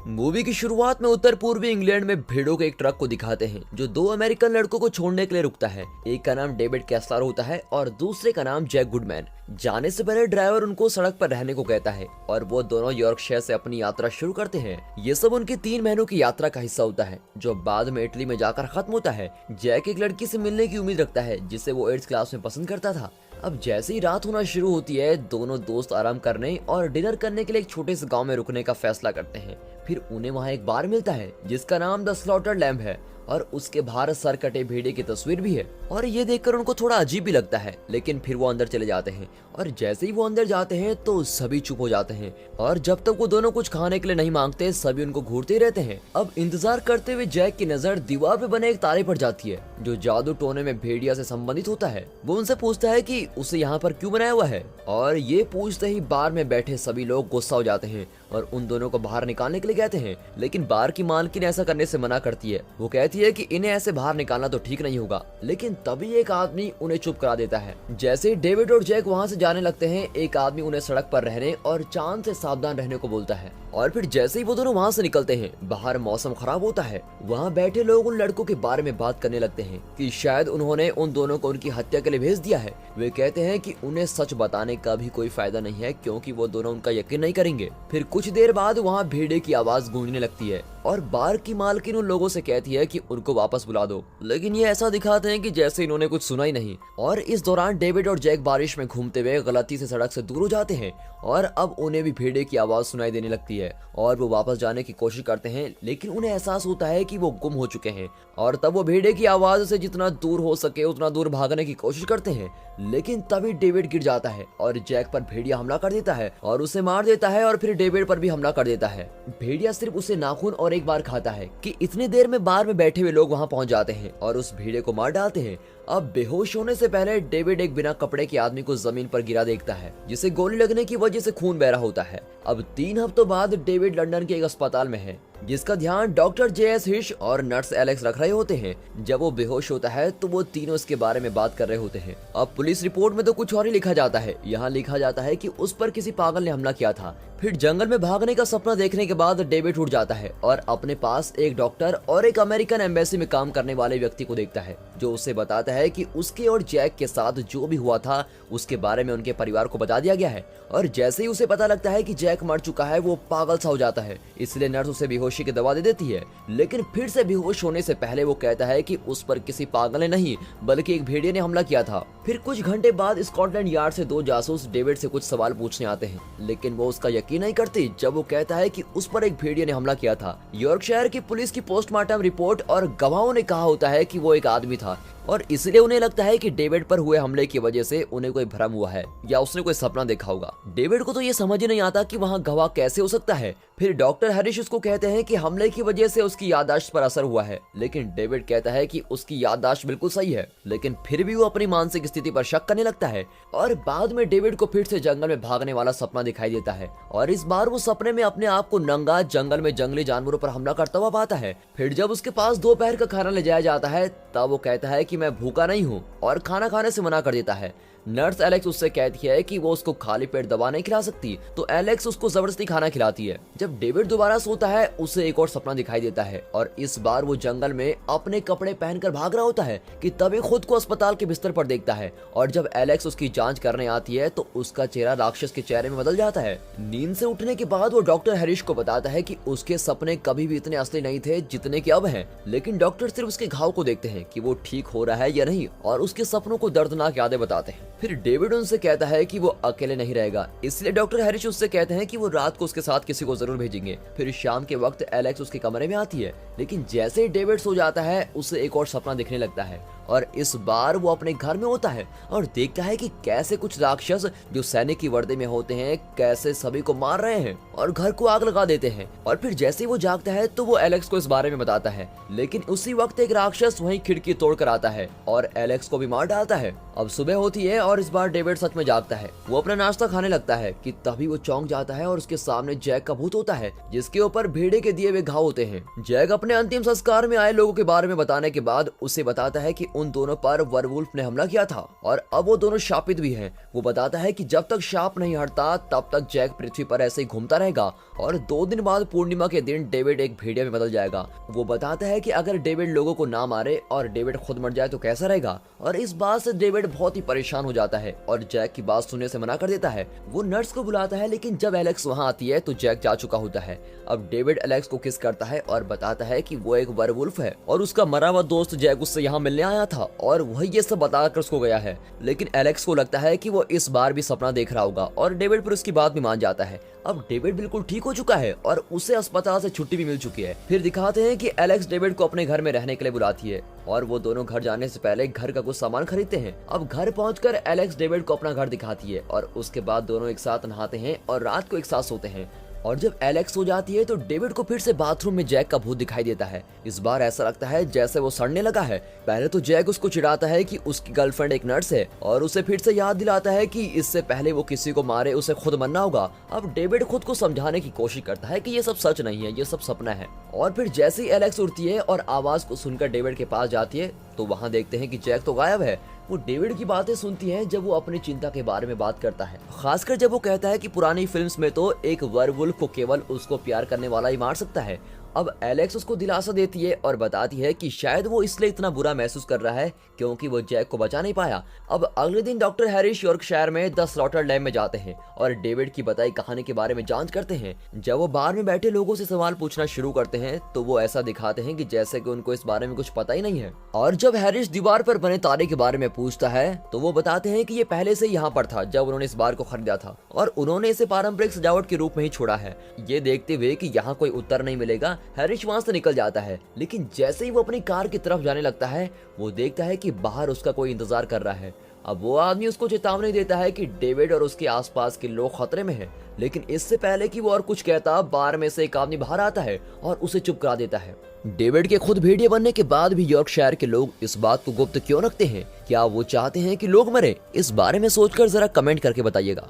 Movie की शुरुआत में उत्तर पूर्वी इंग्लैंड में भीड़ों के एक ट्रक को दिखाते हैं जो दो अमेरिकन लड़कों को छोड़ने के लिए रुकता है। एक का नाम डेविड कैस्लर होता है और दूसरे का नाम जैक गुडमैन। जाने से पहले ड्राइवर उनको सड़क पर रहने को कहता है और वो दोनों यॉर्कशायर से अपनी यात्रा शुरू करते हैं। ये सब उनकी 3 महीनों की यात्रा का हिस्सा होता है जो बाद में इटली में जाकर खत्म होता है। जैक एक लड़की से मिलने की उम्मीद रखता है जिसे वो 8th क्लास में पसंद करता था। अब जैसे ही रात होना शुरू होती है, दोनों दोस्त आराम करने और डिनर करने के लिए एक छोटे से गांव में रुकने का फैसला करते हैं। फिर उन्हें वहां एक बार मिलता है जिसका नाम द स्लॉटर्ड लैम्ब है और उसके बाहर सर कटे भेड़िए की तस्वीर भी है और ये देखकर उनको थोड़ा अजीब भी लगता है, लेकिन फिर वो अंदर चले जाते हैं और जैसे ही वो अंदर जाते हैं तो सभी चुप हो जाते हैं और जब तक वो दोनों कुछ खाने के लिए नहीं मांगते सभी उनको घूरते ही रहते हैं। अब इंतजार करते हुए जैक की नजर दीवार पे बने एक तारे पर जाती है जो जादू टोने में भेड़िया से संबंधित होता है। वो उनसे पूछता है कि उसे यहाँ पर क्यों बनाया हुआ है और ये पूछते ही बार में बैठे सभी लोग गुस्सा हो जाते हैं और उन दोनों को बाहर निकालने के लिए कहते हैं, लेकिन बार की मालकिन ऐसा करने से मना करती है। वो कहती है कि इन्हें ऐसे बाहर निकालना तो ठीक नहीं होगा, लेकिन तभी एक आदमी उन्हें चुप करा देता है। जैसे ही डेविड और जैक वहाँ से जाने लगते हैं, एक आदमी उन्हें सड़क पर रहने और चांद से सावधान रहने को बोलता है और फिर जैसे ही वो दोनों वहाँ से निकलते हैं, बाहर मौसम खराब होता है। वहाँ बैठे लोग उन लड़कों के बारे में बात करने लगते हैं कि शायद उन्होंने उन दोनों को उनकी हत्या के लिए भेज दिया है। वे कहते हैं कि उन्हें सच बताने का भी कोई फायदा नहीं है क्योंकि वो दोनों उनका यकीन नहीं करेंगे। फिर कुछ देर बाद वहाँ भेड़िए की आवाज गूंजने लगती है और बार की मालकिन उन लोगों से कहती है कि उनको वापस बुला दो, लेकिन ये ऐसा दिखाते हैं कि जैसे इन्होंने कुछ सुना ही नहीं। और इस दौरान डेविड और जैक बारिश में घूमते हुए गलती से सड़क से दूर हो जाते हैं और अब उन्हें भी भेड़िए की आवाज सुनाई देने लगती है और वो वापस जाने की कोशिश करते हैं, लेकिन उन्हें एहसास होता है कि वो गुम हो चुके हैं और तब वो भेड़िए की आवाज से जितना दूर हो सके उतना दूर भागने की कोशिश करते हैं। लेकिन तभी डेविड गिर जाता है और जैक पर भेड़िया हमला कर देता है और उसे मार देता है और फिर डेविड पर भी हमला कर देता है। भेड़िया सिर्फ उसे नाखून और एक बार खाता है कि इतनी देर में बार में बैठे हुए लोग वहां पहुंच जाते हैं और उस भेड़िए को मार डालते हैं। अब बेहोश होने से पहले डेविड एक बिना कपड़े के आदमी को जमीन पर गिरा देखता है जिसे गोली लगने की वजह से खून बह रहा होता है। अब 3 हफ्तों बाद डेविड लंदन के एक अस्पताल में है जिसका ध्यान डॉक्टर JS हिश और नर्स एलेक्स रख रहे होते हैं। जब वो बेहोश होता है तो वो तीनों इसके बारे में बात कर रहे होते हैं। अब पुलिस रिपोर्ट में तो कुछ और ही लिखा जाता है। यहाँ लिखा जाता है कि उस पर किसी पागल ने हमला किया था। फिर जंगल में भागने का सपना देखने के बाद डेविड उठ जाता है और अपने पास एक डॉक्टर और एक अमेरिकन एम्बेसी में काम करने वाले व्यक्ति को देखता है जो उसे बताता है कि उसके और जैक के साथ जो भी हुआ था उसके बारे में उनके परिवार को बता दिया गया है। और जैसे ही उसे पता लगता है कि जैक मर चुका है वो पागल सा हो जाता है, इसलिए नर्स उसे बेहोशी की दवा दे देती है। लेकिन फिर से बेहोश होने से पहले वो कहता है कि उस पर किसी पागल ने नहीं बल्कि एक भेड़िए ने हमला किया था। फिर कुछ घंटे बाद स्कॉटलैंड यार्ड से 2 जासूस डेविड से कुछ सवाल पूछने आते हैं, लेकिन वो उसका यकीन नहीं करती जब वो कहता है कि उस पर एक भेड़िए ने हमला किया था। यॉर्कशायर की पुलिस की पोस्टमार्टम रिपोर्ट और गवाहों ने कहा होता है कि वो एक आदमी था और इसलिए उन्हें लगता है कि डेविड पर हुए हमले की वजह से उन्हें कोई भ्रम हुआ है या उसने कोई सपना देखा होगा। डेविड को तो ये समझ ही नहीं आता कि वहाँ गवाह कैसे हो सकता है। फिर डॉक्टर हैरिस उसको कहते हैं कि हमले की वजह से उसकी याददाश्त पर असर हुआ है, लेकिन डेविड कहता है कि उसकी याददाश्त बिल्कुल सही है, लेकिन फिर भी वो अपनी मानसिक स्थिति पर शक करने लगता है। और बाद में डेविड को फिर से जंगल में भागने वाला सपना दिखाई देता है और इस बार वो सपने में अपने आप को नंगा जंगल में जंगली जानवरों पर हमला करता हुआ पाता है। फिर जब उसके पास दोपहर का खाना ले जाया जाता है तब वो कहता है कि मैं भूखा नहीं हूँ और खाना खाने से मना कर देता है। नर्स एलेक्स उससे कहती है कि वो उसको खाली पेट दवा नहीं खिला सकती, तो एलेक्स उसको जबरदस्ती खाना खिलाती है। जब डेविड दोबारा सोता है उसे एक और सपना दिखाई देता है और इस बार वो जंगल में अपने कपड़े पहनकर भाग रहा होता है कि तभी खुद को अस्पताल के बिस्तर पर देखता है और जब एलेक्स उसकी जांच करने आती है तो उसका चेहरा राक्षस के चेहरे में बदल जाता है। नींद से उठने के बाद वो डॉक्टर हैरिस को बताता है कि उसके सपने कभी भी इतने असली नहीं थे जितने के अब हैं, लेकिन डॉक्टर सिर्फ उसके घाव को देखते हैं कि वो ठीक हो रहा है या नहीं और उसके सपनों को दर्दनाक यादें बताते हैं। फिर डेविड उनसे कहता है कि वो अकेले नहीं रहेगा, इसलिए डॉक्टर हैरिस उससे कहते हैं कि वो रात को उसके साथ किसी को जरूर भेजेंगे। फिर शाम के वक्त एलेक्स उसके कमरे में आती है, लेकिन जैसे ही डेविड सो जाता है उसे एक और सपना दिखने लगता है और इस बार वो अपने घर में होता है और देखता है कि कैसे कुछ राक्षस जो सैनिक की वर्दी में होते हैं कैसे सभी को मार रहे हैं और घर को आग लगा देते हैं। और फिर जैसे ही वो जागता है तो वो एलेक्स को इस बारे में बताता है, लेकिन उसी वक्त एक राक्षस वहीं खिड़की तोड़कर आता है और एलेक्स को भी मार डालता है। अब सुबह होती है और इस बार डेविड सच में जागता है। वो अपना नाश्ता खाने लगता है कि तभी वो चौंक जाता है और उसके सामने जैक का भूत होता है जिसके ऊपर भेड़िए के दिए हुए घाव होते हैं। जैक अपने अंतिम संस्कार में आए लोगों के बारे में बताने के बाद उसे बताता है कि उन दोनों पर वरवुल्फ ने हमला किया था और अब वो दोनों शापित भी हैं। वो बताता है कि जब तक शाप नहीं हटता तब तक जैक पृथ्वी पर ऐसे ही घूमता रहेगा और 2 दिन बाद पूर्णिमा के दिन डेविड एक भेड़िया में बदल जाएगा। वो बताता है कि अगर डेविड लोगों को ना मारे और डेविड खुद मर जाए तो कैसा रहेगा, और इस बात से डेविड बहुत ही परेशान हो जाता है और जैक की बात सुनने से मना कर देता है। वो नर्स को बुलाता है, लेकिन जब एलेक्स वहाँ आती है तो जैक जा चुका होता है। अब डेविड एलेक्स को किस करता है और बताता है कि वो एक वरवुल्फ है और उसका मरा हुआ दोस्त जैक उससे यहाँ मिलने आया था और वही ये सब बताकर उसको गया है। लेकिन एलेक्स को लगता है कि वो इस बार भी सपना देख रहा होगा और डेविड पर उसकी बात भी मान जाता है। अब डेविड बिल्कुल ठीक हो चुका है और उसे अस्पताल से छुट्टी भी मिल चुकी है। फिर दिखाते हैं कि एलेक्स डेविड को अपने घर में रहने के लिए बुलाती है और वो दोनों घर जाने से पहले घर का कुछ सामान खरीदते हैं। अब घर पहुंचकर एलेक्स डेविड को अपना घर दिखाती है और उसके बाद दोनों एक साथ नहाते हैं और रात को एक साथ सोते हैं। और जब एलेक्स सो जाती है तो डेविड को फिर से बाथरूम में जैक का भूत दिखाई देता है। इस बार ऐसा लगता है जैसे वो सड़ने लगा है। पहले तो जैक उसको चिढ़ाता है कि उसकी गर्लफ्रेंड एक नर्स है और उसे फिर से याद दिलाता है कि इससे पहले वो किसी को मारे उसे खुद मरना होगा। अब डेविड खुद को समझाने की कोशिश करता है कि ये सब सच नहीं है, ये सब सपना है। और फिर जैसे ही एलेक्स उठती है और आवाज को सुनकर डेविड के पास जाती है तो वहाँ देखते हैं कि जैक तो गायब है। वो डेविड की बातें सुनती है जब वो अपनी चिंता के बारे में बात करता है, खासकर जब वो कहता है कि पुरानी फिल्म्स में तो एक वरवुल्फ को केवल उसको प्यार करने वाला ही मार सकता है। अब एलेक्स उसको दिलासा देती है और बताती है कि शायद वो इसलिए इतना बुरा महसूस कर रहा है क्योंकि वो जैक को बचा नहीं पाया। अब अगले दिन डॉक्टर हैरिस यॉर्कशायर में द स्लॉटर लैब में जाते हैं और डेविड की बताई कहानी के बारे में जांच करते हैं। जब वो बार में बैठे लोगों से सवाल पूछना शुरू करते हैं तो वो ऐसा दिखाते हैं कि जैसे कि उनको इस बारे में कुछ पता ही नहीं है। और जब हैरिस दीवार पर बने तारे के बारे में पूछता है तो वो बताते हैं कि ये पहले से यहाँ पर था जब उन्होंने इस बार को खरीदा था और उन्होंने इसे पारंपरिक सजावट के रूप में ही छोड़ा है। ये देखते हुए कि यहाँ कोई उत्तर नहीं मिलेगा, हैरिस वहाँ से निकल जाता है। लेकिन जैसे ही वो अपनी कार की तरफ जाने लगता है वो देखता है कि बाहर उसका कोई इंतजार कर रहा है। अब वो आदमी उसको चेतावनी देता है कि डेविड और उसके आसपास के लोग खतरे में हैं। लेकिन इससे पहले कि वो और कुछ कहता, बार में से एक आदमी बाहर आता है और उसे चुप करा देता है। डेविड के खुद भेड़िए बनने के बाद भी यॉर्कशायर के लोग इस बात को गुप्त क्यों रखते हैं? क्या वो चाहते हैं कि लोग मरे? इस बारे में सोचकर जरा कमेंट करके बताइएगा।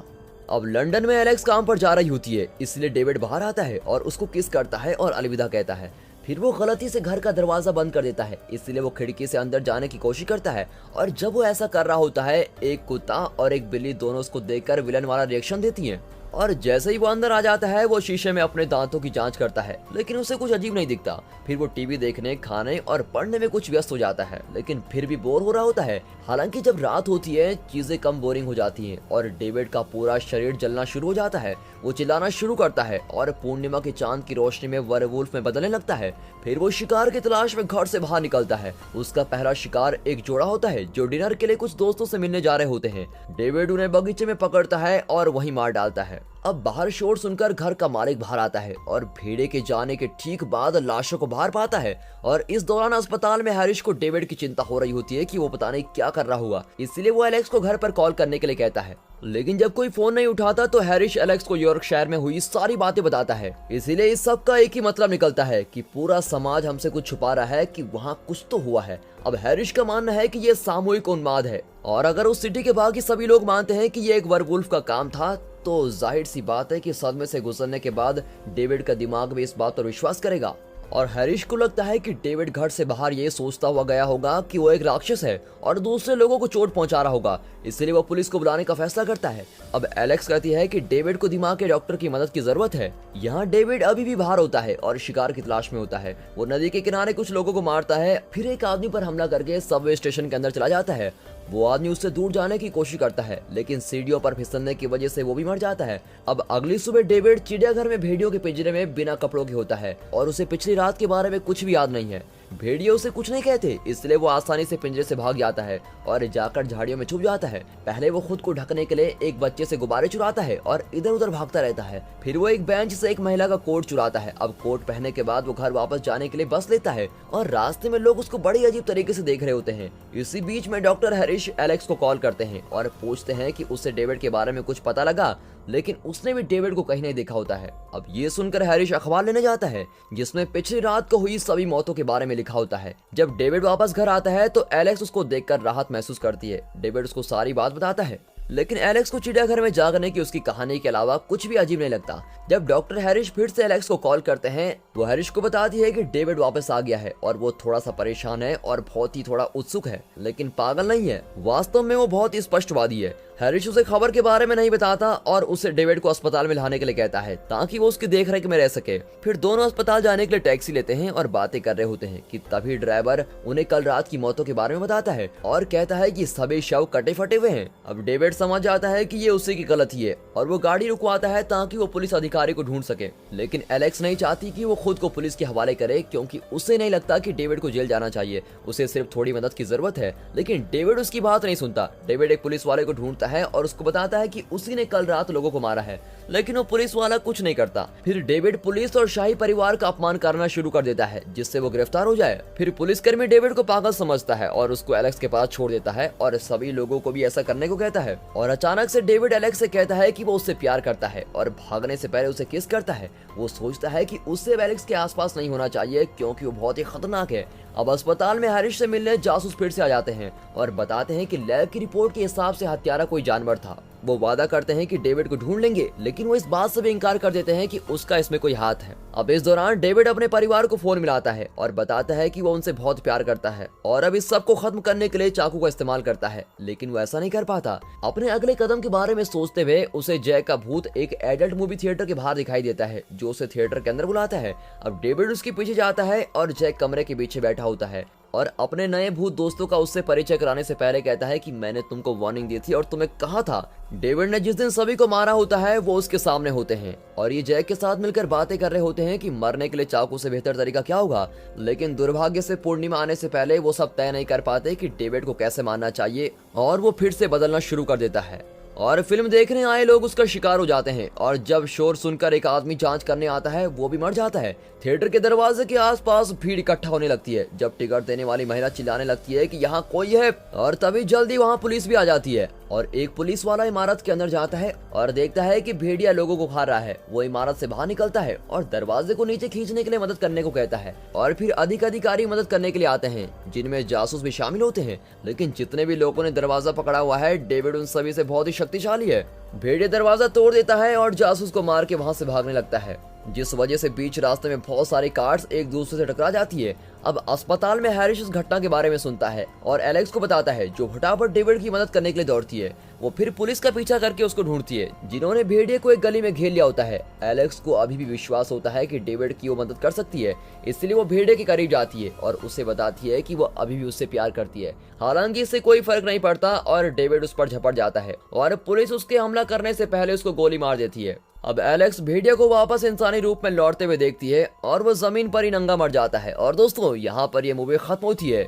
अब लंदन में एलेक्स काम पर जा रही होती है, इसलिए डेविड बाहर आता है और उसको किस करता है और अलविदा कहता है। फिर वो गलती से घर का दरवाजा बंद कर देता है, इसलिए वो खिड़की से अंदर जाने की कोशिश करता है और जब वो ऐसा कर रहा होता है एक कुत्ता और एक बिल्ली दोनों उसको देखकर विलन वाला रिएक्शन देती हैं। और जैसे ही वो अंदर आ जाता है वो शीशे में अपने दांतों की जांच करता है, लेकिन उसे कुछ अजीब नहीं दिखता। फिर वो टीवी देखने, खाने और पढ़ने में कुछ व्यस्त हो जाता है, लेकिन फिर भी बोर हो रहा होता है। हालांकि जब रात होती है चीजें कम बोरिंग हो जाती हैं और डेविड का पूरा शरीर जलना शुरू हो जाता है। वो चिल्लाना शुरू करता है और पूर्णिमा के चांद की रोशनी में वरवुल्फ में बदलने लगता है। फिर वो शिकार की तलाश में घर से बाहर निकलता है। उसका पहला शिकार एक जोड़ा होता है जो डिनर के लिए कुछ दोस्तों से मिलने जा रहे होते हैं। डेविड उन्हें बगीचे में पकड़ता है और वहीं मार डालता है। अब बाहर शोर सुनकर घर का मालिक बाहर आता है और भेड़े के जाने के ठीक बाद लाशों को बाहर पाता है। और इस दौरान अस्पताल में हैरिस को डेविड की चिंता हो रही होती है कि वो पता नहीं क्या कर रहा होगा, इसलिए वो एलेक्स को घर पर कॉल करने के लिए कहता है। लेकिन जब कोई फोन नहीं उठाता तो हैरिस एलेक्स को यॉर्कशायर में हुई सारी बातें बताता है। इसीलिए इस सब का एक ही मतलब निकलता है कि पूरा समाज हमसे कुछ छुपा रहा है कि वहाँ कुछ तो हुआ है। अब हैरिस का मानना है कि ये सामूहिक उन्माद है और अगर उस सिटी के बाकी सभी लोग मानते हैं कि ये एक वरवुल्फ का काम था तो जाहिर सी बात है कि सदमे से गुजरने के बाद डेविड का दिमाग भी इस बात पर विश्वास करेगा। और हैरिस को लगता है कि डेविड घर से बाहर ये सोचता हुआ गया होगा कि वो एक राक्षस है और दूसरे लोगों को चोट पहुंचा रहा होगा, इसलिए वो पुलिस को बुलाने का फैसला करता है। अब एलेक्स कहती है कि डेविड को दिमाग के डॉक्टर की मदद की जरूरत है। यहाँ डेविड अभी भी बाहर होता है और शिकार की तलाश में होता है। वो नदी के किनारे कुछ लोगों को मारता है, फिर एक आदमी पर हमला करके सबवे स्टेशन के अंदर चला जाता है। वो आदमी उससे दूर जाने की कोशिश करता है, लेकिन सीढ़ियों पर फिसलने की वजह से वो भी मर जाता है। अब अगली सुबह डेविड चिड़ियाघर में भेड़ियों के पिंजरे में बिना कपड़ों के होता है और उसे पिछली रात के बारे में कुछ भी याद नहीं है। भेड़िए उसे कुछ नहीं कहते, इसलिए वो आसानी से पिंजरे से भाग जाता है और जाकर झाड़ियों में छुप जाता है। पहले वो खुद को ढकने के लिए एक बच्चे से गुब्बारे चुराता है और इधर उधर भागता रहता है। फिर वो एक बेंच से एक महिला का कोट चुराता है। अब कोट पहनने के बाद वो घर वापस जाने के लिए बस लेता है और रास्ते में लोग उसको बड़ी अजीब तरीके से देख रहे होते हैं। इसी बीच में डॉक्टर हैरिस एलेक्स को कॉल करते हैं और पूछते हैं कि उससे डेविड के बारे में कुछ पता लगा, लेकिन उसने भी डेविड को कहीं नहीं देखा होता है। अब ये सुनकर हैरिस अखबार लेने जाता है जिसमें पिछली रात को हुई सभी मौतों के बारे में लिखा होता है। जब डेविड वापस घर आता है तो एलेक्स उसको देखकर राहत महसूस करती है। डेविड उसको सारी बात बताता है। लेकिन एलेक्स को चिड़ियाघर में जागने की उसकी कहानी के अलावा कुछ भी अजीब नहीं लगता। जब डॉक्टर हैरिस फिर से एलेक्स को कॉल करते हैं, वो हैरिस को बताती है कि डेविड वापस आ गया है और वो थोड़ा सा परेशान है और बहुत ही थोड़ा उत्सुक है, लेकिन पागल नहीं है। वास्तव में वो बहुत ही स्पष्टवादी है। हैरिस उसे खबर के बारे में नहीं बताता और उसे डेविड को अस्पताल में लाने के लिए कहता है ताकि वो उसकी देखरेख में रह सके। फिर दोनों अस्पताल जाने के लिए टैक्सी लेते हैं और बातें कर रहे होते हैं कि तभी ड्राइवर उन्हें कल रात की मौतों के बारे में बताता है और कहता है कि सभी शव कटे फटे हुए हैं। अब डेविड समझ जाता है कि ये उसी की गलती है और वो गाड़ी रुकवाता है ताकि वो पुलिस अधिकारी को ढूंढ सके। लेकिन एलेक्स नहीं चाहती कि वो खुद को पुलिस के हवाले करे, क्योंकि उसे नहीं लगता कि डेविड को जेल जाना चाहिए। उसे सिर्फ थोड़ी मदद की जरूरत है। लेकिन डेविड उसकी बात नहीं सुनता। डेविड एक पुलिस वाले को ढूंढता है और उसको बताता है कि उसी ने कल रात लोगों को मारा है, लेकिन वो पुलिस वाला कुछ नहीं करता। फिर डेविड पुलिस और शाही परिवार का अपमान करना शुरू कर देता है जिससे वो गिरफ्तार हो जाए। फिर पुलिसकर्मी डेविड को पागल समझता है और उसको एलेक्स के पास छोड़ देता है और सभी लोगों को भी ऐसा करने को कहता है। और अचानक से डेविड एलेक्स से कहता है कि वो उससे प्यार करता है और भागने से पहले उसे किस करता है। वो सोचता है कि उससे एलेक्स के आसपास नहीं होना चाहिए क्योंकि वो बहुत ही खतरनाक है। अब अस्पताल में हैरिस से मिलने जासूस फिर से आ जाते हैं और बताते हैं कि लैब की रिपोर्ट के हिसाब से हत्यारा कोई जानवर था। वो वादा करते हैं कि डेविड को ढूंढ लेंगे, लेकिन वो इस बात से भी इनकार कर देते हैं कि उसका इसमें कोई हाथ है। अब इस दौरान डेविड अपने परिवार को फोन मिलाता है और बताता है कि वो उनसे बहुत प्यार करता है और अब इस सब को खत्म करने के लिए चाकू का इस्तेमाल करता है, लेकिन वो ऐसा नहीं कर पाता। अपने अगले कदम के बारे में सोचते हुए उसे जैक का भूत एक एडल्ट मूवी थिएटर के बाहर दिखाई देता है जो उसे थिएटर के अंदर बुलाता है। अब डेविड उसके पीछे जाता है और जैक कमरे के पीछे बैठा होता है और अपने नए भूत दोस्तों का उससे परिचय कराने से पहले कहता है कि मैंने तुमको वार्निंग दी थी और तुम्हें कहा था। डेविड ने जिस दिन सभी को मारा होता है वो उसके सामने होते हैं और ये जैक के साथ मिलकर बातें कर रहे होते हैं कि मरने के लिए चाकू से बेहतर तरीका क्या होगा। लेकिन दुर्भाग्य से पूर्णिमा आने से पहले वो सब तय नहीं कर पाते कि डेविड को कैसे मारना चाहिए और वो फिर से बदलना शुरू कर देता है और फिल्म देखने आए लोग उसका शिकार हो जाते हैं। और जब शोर सुनकर एक आदमी जांच करने आता है वो भी मर जाता है। थिएटर के दरवाजे के आसपास भीड़ इकट्ठा होने लगती है जब टिकट देने वाली महिला चिल्लाने लगती है कि यहाँ कोई है, और तभी जल्दी वहाँ पुलिस भी आ जाती है और एक पुलिस वाला इमारत के अंदर जाता है और देखता है कि भेड़िया लोगों को खा रहा है। वो इमारत से बाहर निकलता है और दरवाजे को नीचे खींचने के लिए मदद करने को कहता है और फिर अधिक अधिकारी मदद करने के लिए आते हैं जिनमें जासूस भी शामिल होते हैं। लेकिन जितने भी लोगों ने दरवाजा पकड़ा हुआ है डेविड उन सभी से बहुत ही शक्तिशाली है। भेड़िया दरवाजा तोड़ देता है और जासूस को मार के वहां से भागने लगता है, जिस वजह से बीच रास्ते में बहुत सारी कार्स एक दूसरे से टकरा जाती है। अब अस्पताल में हैरिस इस घटना के बारे में सुनता है और एलेक्स को बताता है जो फटाफट डेविड की मदद करने के लिए दौड़ती है। वो फिर पुलिस का पीछा करके उसको ढूंढती है जिन्होंने भेड़िए को एक गली में घेर लिया होता है। एलेक्स को अभी भी विश्वास होता है कि डेविड की वो मदद कर सकती है, इसलिए वो भेड़िए के करीब जाती है और उसे बताती है कि वो अभी भी उससे प्यार करती है। हालांकि इससे कोई फर्क नहीं पड़ता और डेविड उस पर झपट जाता है और पुलिस उसके हमला करने से पहले उसको गोली मार देती है। अब एलेक्स भेड़िया को वापस इंसानी रूप में लौटते हुए देखती है और वो जमीन पर ही नंगा मर जाता है। और दोस्तों यहाँ पर ये मूवी खत्म होती है।